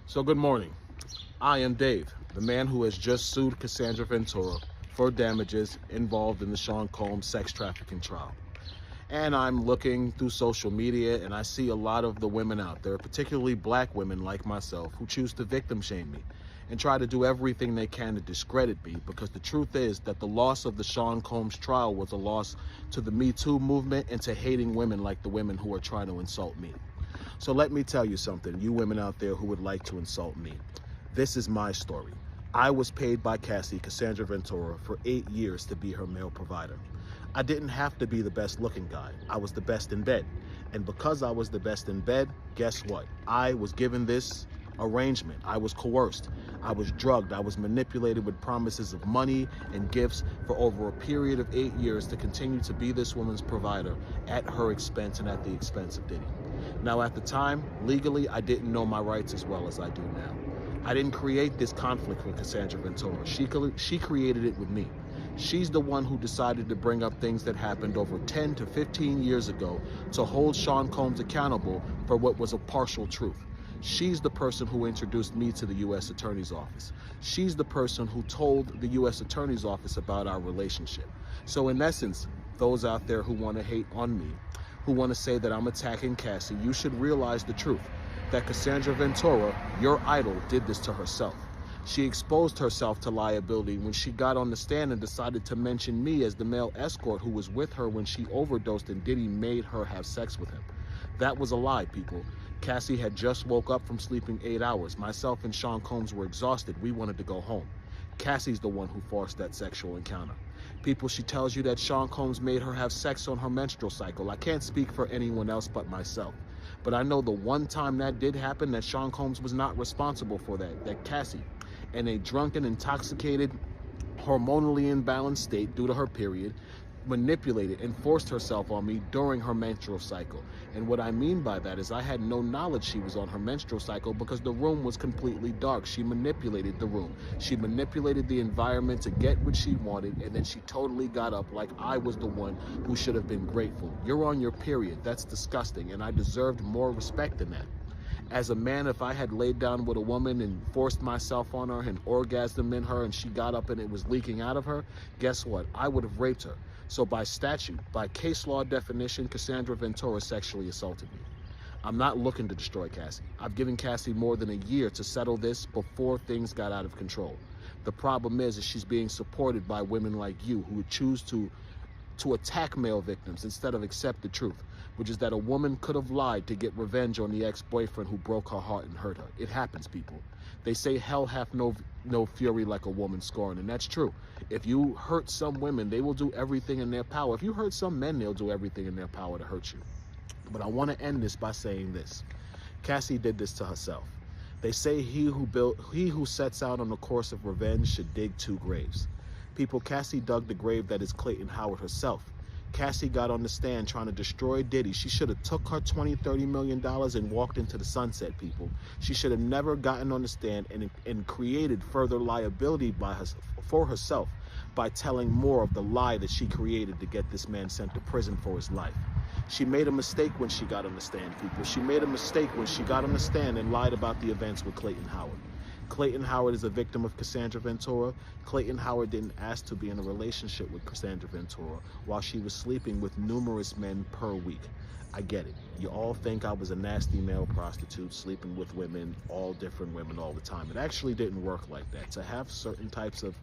So good morning. I am Dave, the man who has just sued Cassandra Ventura for damages involved in the Sean Combs sex trafficking trial. And I'm looking through social media and I see a lot of the women out there, particularly black women like myself, who choose to victim shame me and try to do everything they can to discredit me, because the truth is that the loss of the Sean Combs trial was a loss to the Me Too movement and to hating women like the women who are trying to insult me. So let me tell you something, you women out there who would like to insult me. This is my story. I was paid by Cassie, Cassandra Ventura, for 8 years to be her male provider. I didn't have to be the best looking guy. I was the best in bed. And because I was the best in bed, guess what? I was given this arrangement. I was coerced. I was drugged. I was manipulated with promises of money and gifts for over a period of 8 years to continue to be this woman's provider at her expense and at the expense of Diddy. Now, at the time, legally, I didn't know my rights as well as I do now. I didn't create this conflict with Cassandra Ventura. She created it with me. She's the one who decided to bring up things that happened over 10 to 15 years ago to hold Sean Combs accountable for what was a partial truth. She's the person who introduced me to the U.S. Attorney's Office. She's the person who told the U.S. Attorney's Office about our relationship. So in essence, those out there who want to hate on me, who want to say that I'm attacking Cassie, you should realize the truth, that Cassandra Ventura, your idol, did this to herself. She exposed herself to liability when she got on the stand and decided to mention me as the male escort who was with her when she overdosed and Diddy made her have sex with him. That was a lie, people. Cassie had just woke up from sleeping 8 hours. Myself and Sean Combs were exhausted. We wanted to go home. Cassie's the one who forced that sexual encounter. People, she tells you that Sean Combs made her have sex on her menstrual cycle. I can't speak for anyone else but myself. But I know the one time that did happen, that Sean Combs was not responsible for that Cassie, in a drunken, intoxicated, hormonally imbalanced state due to her period, manipulated and forced herself on me during her menstrual cycle. And what I mean by that is I had no knowledge she was on her menstrual cycle because the room was completely dark. She manipulated the room. She manipulated the environment to get what she wanted, and then she totally got up like I was the one who should have been grateful. You're on your period. That's disgusting, and I deserved more respect than that. As a man, if I had laid down with a woman and forced myself on her and orgasmed in her and she got up and it was leaking out of her, guess what? I would have raped her. So by statute, by case law definition, Cassandra Ventura sexually assaulted me. I'm not looking to destroy Cassie. I've given Cassie more than a year to settle this before things got out of control. The problem is she's being supported by women like you who would choose to attack male victims instead of accept the truth, which is that a woman could have lied to get revenge on the ex-boyfriend who broke her heart and hurt her. It happens, people. They say hell hath no fury like a woman scorned, and that's true. If you hurt some women, they will do everything in their power. If you hurt some men, they'll do everything in their power to hurt you. But I want to end this by saying this. Cassie did this to herself. They say he who sets out on the course of revenge should dig 2 graves. People, Cassie dug the grave that is Clayton Howard herself. Cassie got on the stand trying to destroy Diddy. She should have took her $20-30 million and walked into the sunset, people. She should have never gotten on the stand and created further liability for herself by telling more of the lie that she created to get this man sent to prison for his life. She made a mistake when she got on the stand, people. She made a mistake when she got on the stand and lied about the events with Clayton Howard. Clayton Howard is a victim of Cassandra Ventura. Clayton Howard didn't ask to be in a relationship with Cassandra Ventura while she was sleeping with numerous men per week. I get it. You all think I was a nasty male prostitute sleeping with women, all different women all the time. It actually didn't work like that. To have certain types of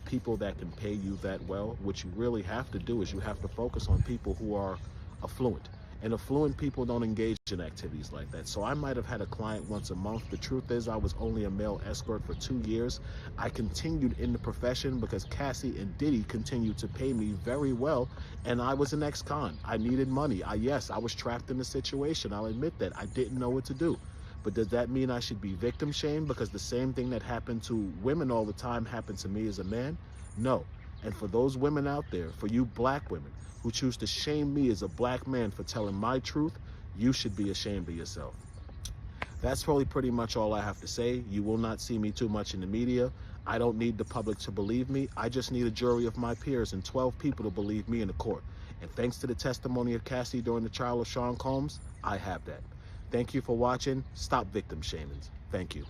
people that can pay you that well, what you really have to do is you have to focus on people who are affluent. And affluent people don't engage in activities like that. So I might have had a client once a month. The truth is I was only a male escort for 2 years. I continued in the profession because Cassie and Diddy continued to pay me very well. And I was an ex-con. I needed money. Yes, I was trapped in the situation. I'll admit that. I didn't know what to do. But does that mean I should be victim shamed because the same thing that happened to women all the time happened to me as a man? No. And for those women out there, for you black women who choose to shame me as a black man for telling my truth, you should be ashamed of yourself. That's probably pretty much all I have to say. You will not see me too much in the media. I don't need the public to believe me. I just need a jury of my peers and 12 people to believe me in the court. And thanks to the testimony of Cassie during the trial of Sean Combs, I have that. Thank you for watching. Stop victim shaming. Thank you.